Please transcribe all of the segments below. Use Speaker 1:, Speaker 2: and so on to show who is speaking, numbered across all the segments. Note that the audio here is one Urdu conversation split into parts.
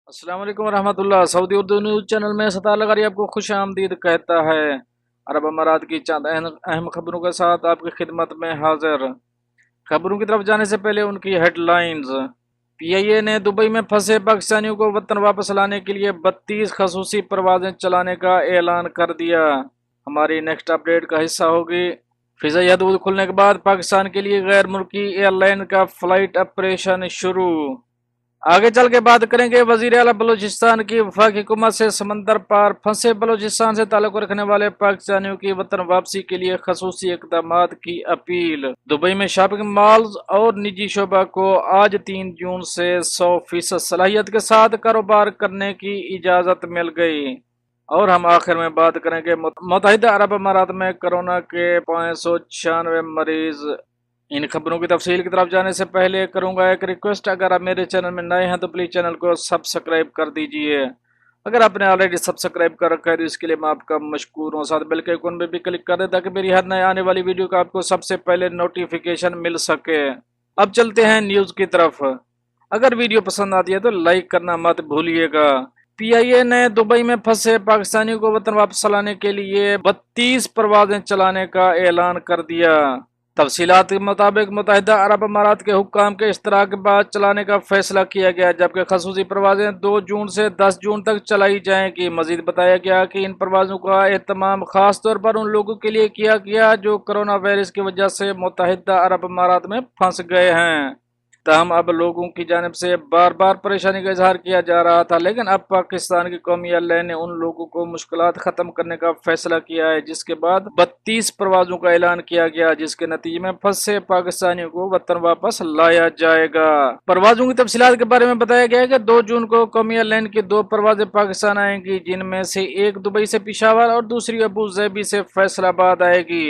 Speaker 1: السلام علیکم ورحمۃ اللہ۔ سعودی اردو نیوز چینل میں ستار لغاری آپ کو خوش آمدید کہتا ہے۔ عرب امارات کی چند اہم خبروں کے ساتھ آپ کی خدمت میں حاضر۔ خبروں کی طرف جانے سے پہلے ان کی ہیڈ لائنز۔ پی آئی اے نے دبئی میں پھنسے پاکستانیوں کو وطن واپس لانے کے لیے 32 خصوصی پروازیں چلانے کا اعلان کر دیا۔ ہماری نیکسٹ اپڈیٹ کا حصہ ہوگی۔ فضائی حدود کھلنے کے بعد پاکستان کے لیے غیر ملکی ایئر لائن کا فلائٹ آپریشن شروع۔ آگے چل کے بات کریں گے وزیر اعلیٰ بلوچستان کی وفاقی حکومت سے سمندر پار پھنسے بلوچستان سے تعلق رکھنے والے پاکستانیوں کی وطن واپسی کے لیے خصوصی اقدامات کی اپیل۔ دبئی میں شاپنگ مالز اور نجی شعبہ کو آج 3 جون سے 100% صلاحیت کے ساتھ کاروبار کرنے کی اجازت مل گئی۔ اور ہم آخر میں بات کریں گے متحدہ عرب امارات میں کرونا کے 596 مریض۔ ان خبروں کی تفصیل کی طرف جانے سے پہلے کروں گا ایک ریکویسٹ، اگر آپ میرے چینل میں نئے ہیں تو پلیز چینل کو سبسکرائب کر دیجئے۔ اگر آپ نے آلریڈی سبسکرائب کر رکھا ہے تو اس کے لیے میں آپ کا مشکور ہوں۔ ساتھ بیل کے آئیکن پہ بھی کلک کر دیں تاکہ میری ہر نئے آنے والی ویڈیو کا آپ کو سب سے پہلے نوٹیفیکیشن مل سکے۔ اب چلتے ہیں نیوز کی طرف۔ اگر ویڈیو پسند آتی ہے تو لائک کرنا مت بھولیے گا۔ پی آئی اے نے دبئی میں پھنسے پاکستانیوں کو وطن واپس لانے کے لیے 32 پروازیں چلانے کا اعلان کر دیا۔ تفصیلات کے مطابق متحدہ عرب امارات کے حکام کے اشتراک کے بعد چلانے کا فیصلہ کیا گیا، جبکہ خصوصی پروازیں 2 جون سے 10 جون تک چلائی جائیں گی۔ مزید بتایا گیا کہ ان پروازوں کا اہتمام خاص طور پر ان لوگوں کے لیے کیا گیا جو کرونا وائرس کی وجہ سے متحدہ عرب امارات میں پھنس گئے ہیں۔ تاہم اب لوگوں کی جانب سے بار بار پریشانی کا اظہار کیا جا رہا تھا، لیکن اب پاکستان کی قومی ایئر لائن نے ان لوگوں کو مشکلات ختم کرنے کا فیصلہ کیا ہے، جس کے بعد 32 پروازوں کا اعلان کیا گیا، جس کے نتیجے میں پھنسے پاکستانیوں کو وطن واپس لایا جائے گا۔ پروازوں کی تفصیلات کے بارے میں بتایا گیا ہے کہ 2 جون کو قومی ایئر لائن کی 2 پروازیں پاکستان آئیں گی، جن میں سے ایک دبئی سے پشاور اور دوسری ابو ظبی سے فیصل آباد آئے گی۔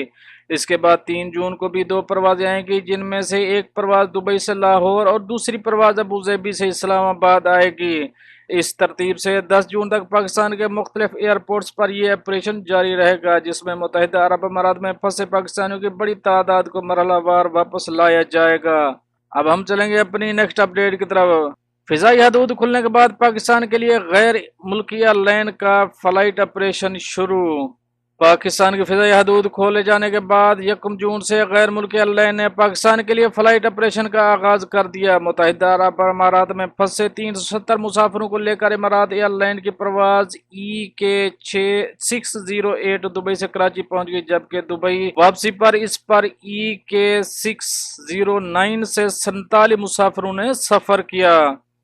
Speaker 1: اس کے بعد 3 جون کو بھی 2 پروازیں آئیں گی، جن میں سے ایک پرواز دبئی سے لاہور اور دوسری پرواز ابو ظبی سے اسلام آباد آئے گی۔ اس ترتیب سے 10 جون تک پاکستان کے مختلف ایئرپورٹس پر یہ آپریشن جاری رہے گا، جس میں متحدہ عرب امارات میں پھنسے پاکستانیوں کی بڑی تعداد کو مرحلہ وار واپس لایا جائے گا۔ اب ہم چلیں گے اپنی نیکسٹ اپڈیٹ کی طرف۔ فضائی حدود کھلنے کے بعد پاکستان کے لیے غیر ملکی ایئر لائن کا فلائٹ آپریشن شروع۔ پاکستان کی فضائی حدود کھولے جانے کے بعد 1 جون سے غیر ملکی ایئر لائن نے پاکستان کے لیے فلائٹ آپریشن کا آغاز کر دیا۔ متحدہ عرب امارات میں پھنسے 370 مسافروں کو لے کر امارات ایئر لائن کی پرواز EK608 دبئی سے کراچی پہنچ گئی، جبکہ دبئی واپسی پر اس پر EK609 سے 47 مسافروں نے سفر کیا۔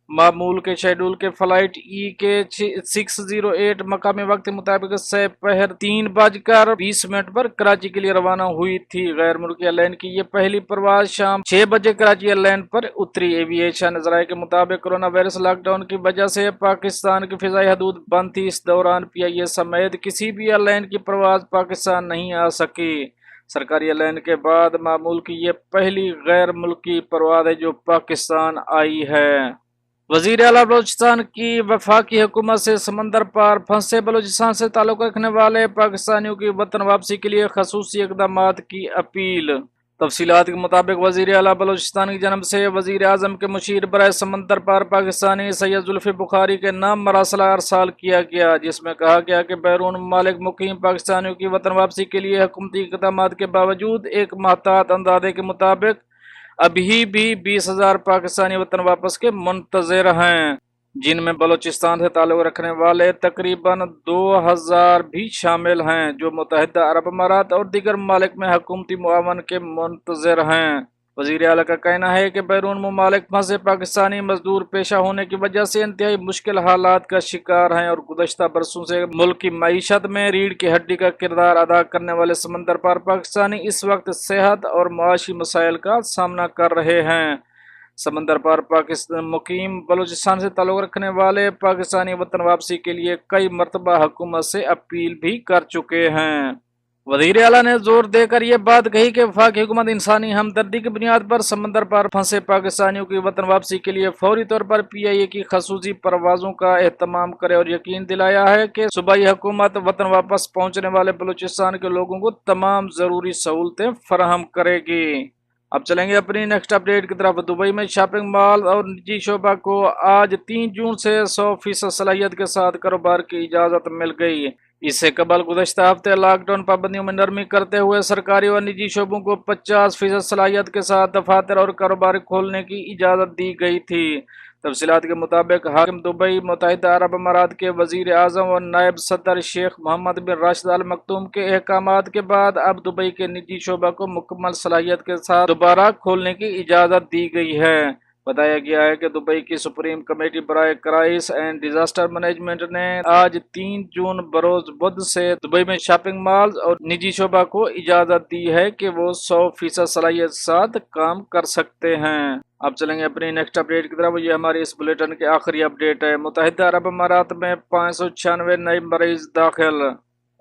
Speaker 1: معمول کے شیڈول کے فلائٹ EK608 مقامی وقت مطابق سپہر 3:20 پر کراچی کے لیے روانہ ہوئی تھی۔ غیر ملکی ایئر لائن کی یہ پہلی پرواز شام 6 بجے کراچی ایئر لائن پر اتری۔ ایوی ایشن ذرائع کے مطابق کورونا وائرس لاک ڈاؤن کی وجہ سے پاکستان کی فضائی حدود بند تھی۔ اس دوران پی آئی اے سمیت کسی بھی ایئر لائن کی پرواز پاکستان نہیں آ سکی۔ سرکاری ایئر لائن کے بعد معمول کی یہ پہلی غیر ملکی پرواز ہے جو پاکستان آئی ہے۔ وزیر اعلیٰ بلوچستان کی وفاقی حکومت سے سمندر پار پھنسے بلوچستان سے تعلق رکھنے والے پاکستانیوں کی وطن واپسی کے لیے خصوصی اقدامات کی اپیل۔ تفصیلات کے مطابق وزیر اعلیٰ بلوچستان کی جانب سے وزیر اعظم کے مشیر برائے سمندر پار پاکستانی سید زلفی بخاری کے نام مراسلہ ارسال کیا گیا، جس میں کہا گیا کہ بیرون ممالک مقیم پاکستانیوں کی وطن واپسی کے لیے حکومتی اقدامات کے باوجود ایک محتاط اندازے کے مطابق ابھی بھی 20,000 پاکستانی وطن واپس کے منتظر ہیں، جن میں بلوچستان سے تعلق رکھنے والے تقریباً 2,000 بھی شامل ہیں، جو متحدہ عرب امارات اور دیگر ممالک میں حکومتی معاون کے منتظر ہیں۔ وزیر اعلیٰ کا کہنا ہے کہ بیرون ممالک پھنسے پاکستانی مزدور پیشہ ہونے کی وجہ سے انتہائی مشکل حالات کا شکار ہیں اور گزشتہ برسوں سے ملک کی معیشت میں ریڑھ کی ہڈی کا کردار ادا کرنے والے سمندر پار پاکستانی اس وقت صحت اور معاشی مسائل کا سامنا کر رہے ہیں۔ سمندر پار پاکستان مقیم بلوچستان سے تعلق رکھنے والے پاکستانی وطن واپسی کے لیے کئی مرتبہ حکومت سے اپیل بھی کر چکے ہیں۔ وزیر اعلیٰ نے زور دے کر یہ بات کہی کہ وفاقی حکومت انسانی ہمدردی کی بنیاد پر سمندر پار پھنسے پاکستانیوں کی وطن واپسی کے لیے فوری طور پر پی آئی اے کی خصوصی پروازوں کا اہتمام کرے اور یقین دلایا ہے کہ صوبائی حکومت وطن واپس پہنچنے والے بلوچستان کے لوگوں کو تمام ضروری سہولتیں فراہم کرے گی۔ اب چلیں گے اپنی نیکسٹ اپڈیٹ کی طرف۔ دبئی میں شاپنگ مال اور نجی شعبہ کو آج 3 جون سے 100% صلاحیت کے ساتھ کاروبار کی اجازت مل گئی۔ اس سے قبل گزشتہ ہفتے لاک ڈاؤن پابندیوں میں نرمی کرتے ہوئے سرکاری اور نجی شعبوں کو 50% صلاحیت کے ساتھ دفاتر اور کاروبار کھولنے کی اجازت دی گئی تھی۔ تفصیلات کے مطابق حاکم دبئی متحدہ عرب امارات کے وزیر اعظم اور نائب صدر شیخ محمد بن راشد ال مکتوم کے احکامات کے بعد اب دبئی کے نجی شعبہ کو مکمل صلاحیت کے ساتھ دوبارہ کھولنے کی اجازت دی گئی ہے۔ بتایا گیا ہے کہ دبئی کی سپریم کمیٹی برائے کرائس اینڈ ڈیزاسٹر مینجمنٹ نے آج 3 جون بروز بدھ سے دبئی میں شاپنگ مالز اور نجی شعبہ کو اجازت دی ہے کہ وہ 100% صلاحیت کے ساتھ کام کر سکتے ہیں۔ اب چلیں گے اپنی نیکسٹ اپڈیٹ کی طرف۔ یہ ہماری اس بلیٹن کی آخری اپڈیٹ ہے۔ متحدہ عرب امارات میں 596 نئے مریض داخل۔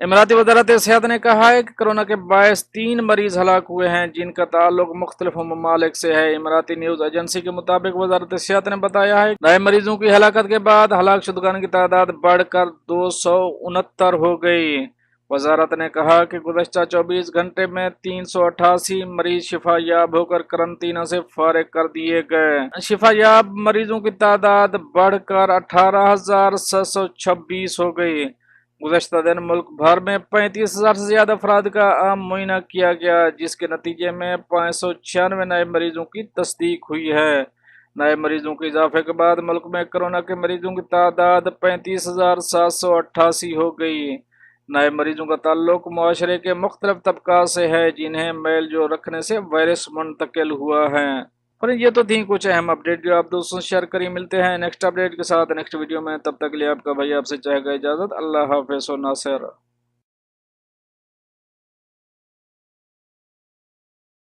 Speaker 1: اماراتی وزارت صحت نے کہا ہے کہ کرونا کے باعث 3 مریض ہلاک ہوئے ہیں جن کا تعلق مختلف ممالک سے ہے۔ اماراتی نیوز ایجنسی کے مطابق وزارت صحت نے بتایا ہے کہ نئے مریضوں کی ہلاکت کے بعد ہلاک شدگان کی تعداد بڑھ کر 269 ہو گئی۔ وزارت نے کہا کہ گزشتہ 24 گھنٹے میں 388 مریض شفا یاب ہو کر قرنطینہ سے فارغ کر دیے گئے۔ شفا یاب مریضوں کی تعداد بڑھ کر 18,726 ہو گئی۔ گزشتہ دن ملک بھر میں 35,000 سے زیادہ افراد کا عام معائنہ کیا گیا جس کے نتیجے میں 596 نئے مریضوں کی تصدیق ہوئی ہے۔ نئے مریضوں کے اضافے کے بعد ملک میں کرونا کے مریضوں کی تعداد 35,788 ہو گئی۔ نئے مریضوں کا تعلق معاشرے کے مختلف طبقات سے ہے جنہیں میل جو رکھنے سے وائرس منتقل ہوا ہے۔ اور یہ تو تھی کچھ اہم اپڈیٹ جو آپ دوستوں سے شیئر کری۔ ملتے ہیں نیکسٹ اپڈیٹ کے ساتھ نیکسٹ ویڈیو میں، تب تک کے لیے آپ کا بھائی آپ سے چاہے گا اجازت۔ اللہ حافظ و ناصر۔